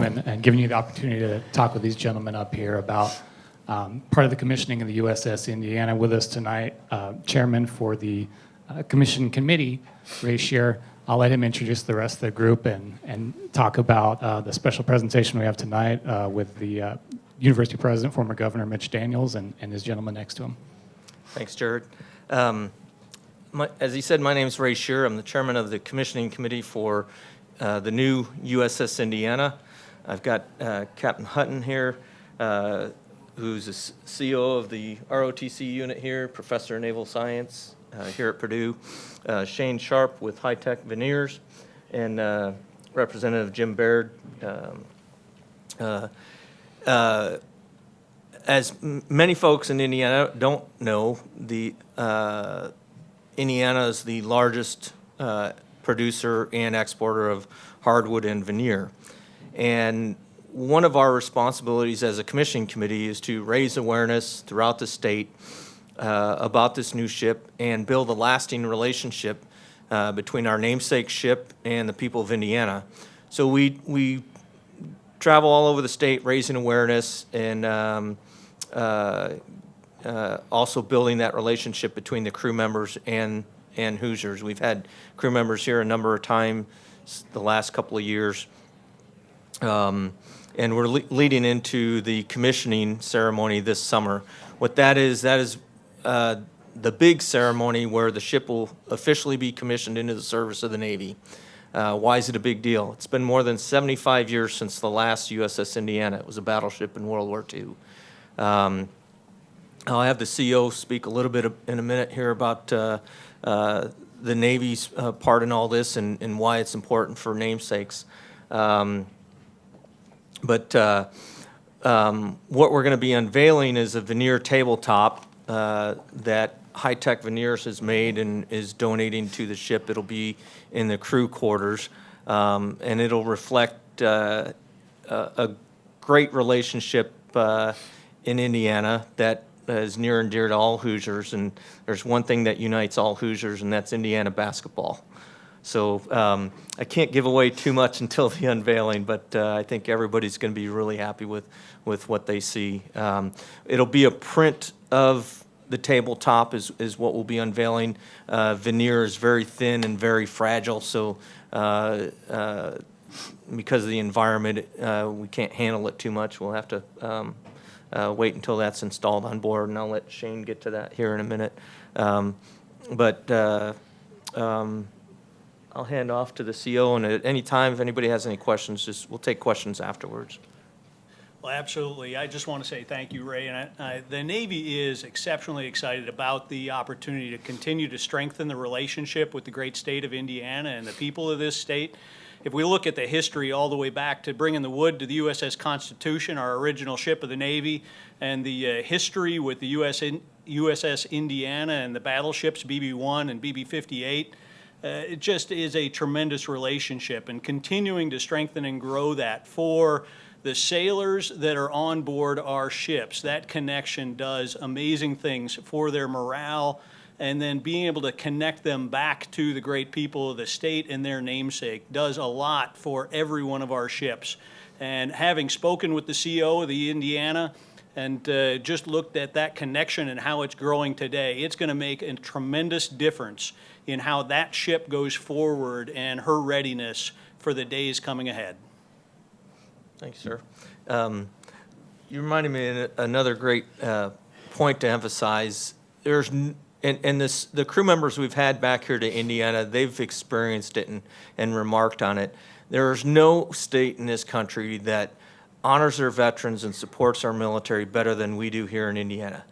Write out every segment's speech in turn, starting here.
and giving you the opportunity to talk with these gentlemen up here about part of the commissioning of the USS Indiana. With us tonight, Chairman for the Commission Committee, Ray Scheer. I'll let him introduce the rest of the group and talk about the special presentation we have tonight with the University President, former Governor Mitch Daniels, and his gentleman next to him. Thanks, Jared. As he said, my name is Ray Scheer. I'm the chairman of the commissioning committee for the new USS Indiana. I've got Captain Hutton here, who's the CEO of the ROTC unit here, professor of naval science here at Purdue, Shane Sharp with High-Tech Veneers, and Representative Jim Baird. As many folks in Indiana don't know, Indiana is the largest producer and exporter of hardwood and veneer. And one of our responsibilities as a commissioning committee is to raise awareness throughout the state about this new ship and build a lasting relationship between our namesake ship and the people of Indiana. So we travel all over the state raising awareness and also building that relationship between the crew members and Hoosiers. We've had crew members here a number of times the last couple of years. And we're leading into the commissioning ceremony this summer. What that is the big ceremony where the ship will officially be commissioned into the service of the Navy. Why is it a big deal? It's been more than 75 years since the last USS Indiana. It was a battleship in World War II. I'll have the CEO speak a little bit in a minute here about the Navy's part in all this and why it's important for namesakes. But what we're going to be unveiling is a veneer tabletop that High-Tech Veneers has made and is donating to the ship. It'll be in the crew quarters, and it'll reflect a great relationship in Indiana that is near and dear to all Hoosiers. And there's one thing that unites all Hoosiers, and that's Indiana basketball. So I can't give away too much until the unveiling, but I think everybody's going to be really happy with what they see. It'll be a print of the tabletop is what we'll be unveiling. Veneer is very thin and very fragile, so because of the environment, we can't handle it too much. We'll have to wait until that's installed on board, and I'll let Shane get to that here in a minute. I'll hand off to the CEO, and at any time, if anybody has any questions, we'll take questions afterwards. Well, absolutely. I just want to say thank you, Ray. And the Navy is exceptionally excited about the opportunity to continue to strengthen the relationship with the great state of Indiana and the people of this state. If we look at the history all the way back to bringing the wood to the USS Constitution, our original ship of the Navy, and the history with the USS Indiana and the battleships BB-1 and BB-58, it just is a tremendous relationship, and continuing to strengthen and grow that for the sailors that are on board our ships. That connection does amazing things for their morale, and then being able to connect them back to the great people of the state and their namesake does a lot for every one of our ships. And having spoken with the CEO of the Indiana and just looked at that connection and how it's growing today, it's going to make a tremendous difference in how that ship goes forward and her readiness for the days coming ahead. Thanks, sir. You reminded me of another great point to emphasize. The crew members we've had back here to Indiana, they've experienced it and remarked on it. There is no state in this country that honors their veterans and supports our military better than we do here in Indiana.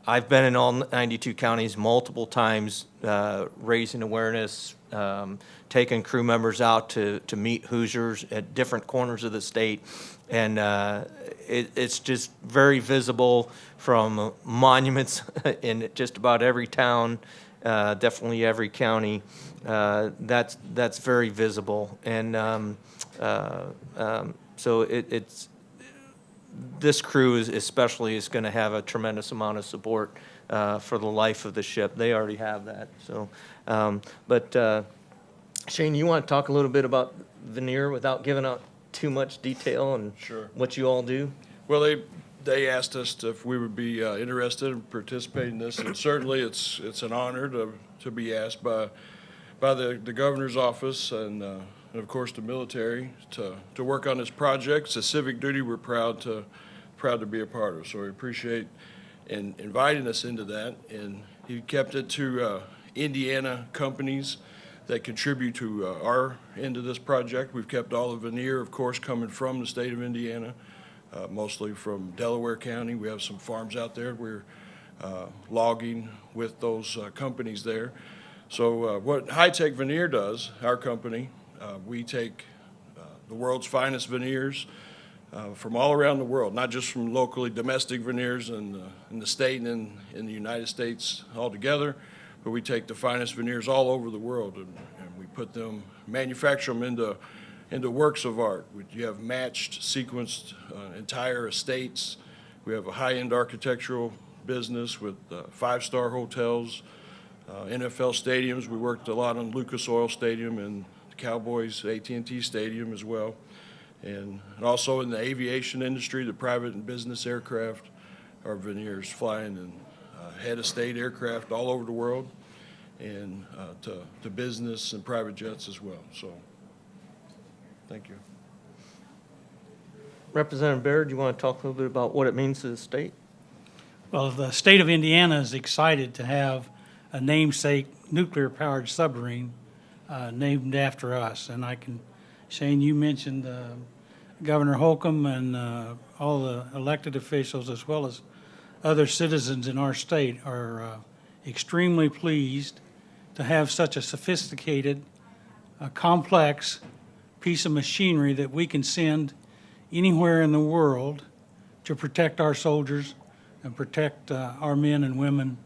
I've been in all 92 counties multiple times, raising awareness, taking crew members out to meet Hoosiers at different corners of the state, and it's just very visible from monuments in just about every town, definitely every county. That's very visible, and so it's. This crew especially is going to have a tremendous amount of support for the life of the ship. They already have that. So, Shane, you want to talk a little bit about Veneer without giving out too much detail on Sure. what you all do? Well, they asked us if we would be interested in participating in this, and certainly it's an honor to be asked by the governor's office and of course the military to work on this project. It's a civic duty we're proud to be a part of. So we appreciate inviting us into that, and he kept it to Indiana companies that contribute to our end of this project. We've kept all the veneer, of course, coming from the state of Indiana, mostly from Delaware County. We have some farms out there. We're logging with those companies there. So what High Tech Veneer does, our company, we take the world's finest veneers from all around the world, not just from locally domestic veneers in the state and in the United States altogether, but we take the finest veneers all over the world and we put them, manufacture them into works of art. You have matched, sequenced entire estates. We have a high-end architectural business with five-star hotels, NFL stadiums. We worked a lot on Lucas Oil Stadium and the Cowboys AT&T Stadium as well. And also in the aviation industry, the private and business aircraft, our veneers flying in head of state aircraft all over the world, and to business and private jets as well. So, thank you. Representative Baird, you want to talk a little bit about what it means to the state? Well, the state of Indiana is excited to have a namesake nuclear-powered submarine named after us. And Shane, you mentioned Governor Holcomb and all the elected officials, as well as other citizens in our state, are extremely pleased to have such a sophisticated, complex piece of machinery that we can send anywhere in the world to protect our soldiers and protect our men and women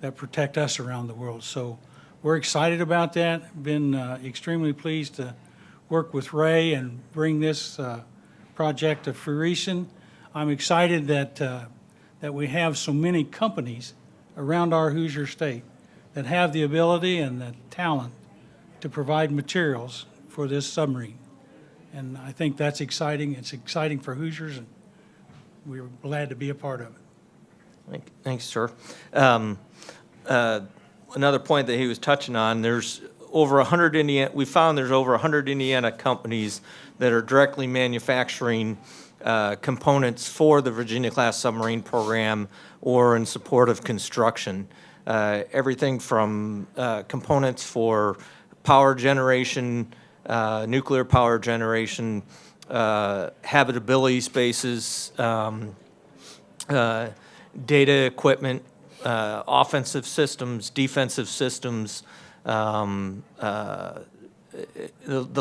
that protect us around the world. So we're excited about that. Been extremely pleased to work with Ray and bring this project to fruition. I'm excited that we have so many companies around our Hoosier state that have the ability and the talent to provide materials for this submarine. And I think that's exciting. It's exciting for Hoosiers, and we're glad to be a part of it. Thanks, sir. Another point that he was touching on, there's over 100 Indiana, we found there's over 100 Indiana companies that are directly manufacturing components for the Virginia-class submarine program or in support of construction. Everything from components for power generation, nuclear power generation, habitability spaces, data equipment, offensive systems, defensive systems. The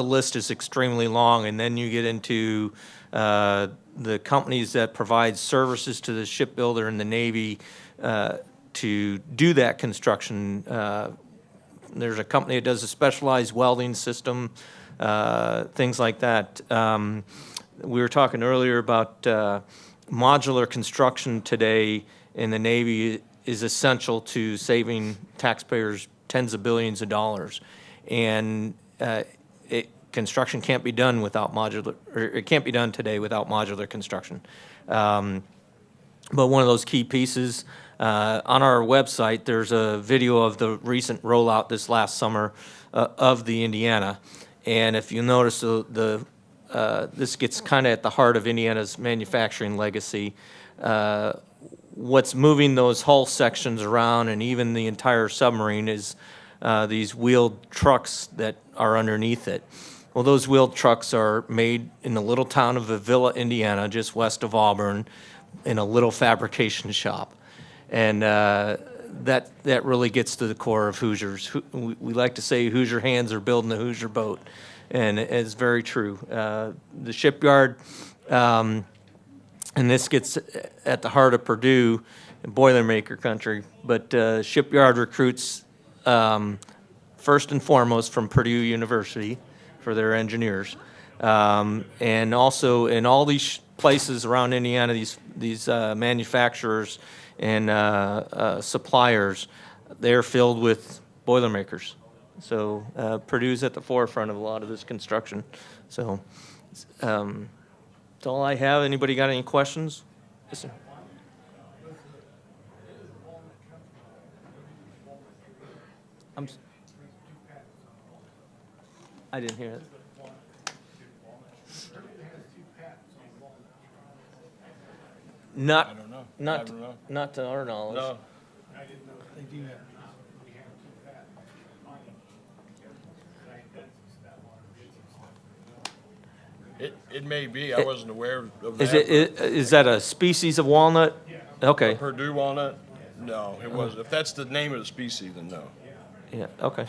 list is extremely long, and then you get into the companies that provide services to the shipbuilder and the Navy to do that construction. There's a company that does a specialized welding system, things like that. We were talking earlier about modular construction today in the Navy is essential to saving taxpayers tens of billions of dollars. And construction can't be done without modular, or it can't be done today without modular construction. But one of those key pieces, on our website, there's a video of the recent rollout this last summer of the Indiana. And if you notice, this gets kind of at the heart of Indiana's manufacturing legacy. What's moving those hull sections around and even the entire submarine is these wheeled trucks that are underneath it. Well, those wheeled trucks are made in the little town of Avila, Indiana, just west of Auburn, in a little fabrication shop. And that really gets to the core of Hoosiers. We like to say Hoosier hands are building the Hoosier boat, and it's very true. The shipyard, and this gets at the heart of Purdue, Boilermaker country, but shipyard recruits first and foremost from Purdue University for their engineers. And also in all these places around Indiana, these manufacturers and suppliers, they're filled with Boilermakers. So Purdue's at the forefront of a lot of this construction. So That's all I have. Anybody got any questions? Yes, sir. I didn't hear it. Not, I don't know. I not, don't know. not to our knowledge. No, They do have. it may be. I wasn't aware of Is that. is that a species of walnut? Okay, Purdue walnut? No, it wasn't. If that's the name of the species, then no. yeah, okay.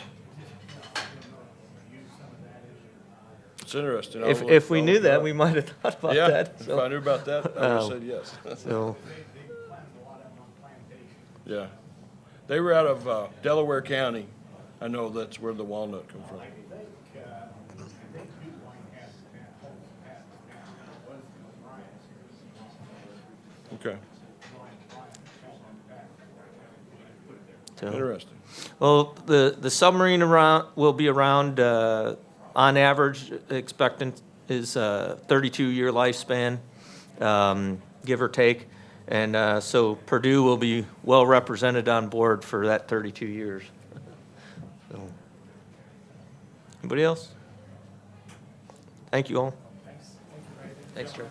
It's interesting. If we knew that, we might have thought about Yeah, that. if so- I knew about that, I would have said yes. So, Yeah. They were out of Delaware County. I know that's where the walnut come from. Okay, so- interesting. Well, the submarine will be around, on average, expectant is a 32-year lifespan, give or take. And so Purdue will be well represented on board for that 32 years. So, anybody else? Thank you all. Thanks, Joe.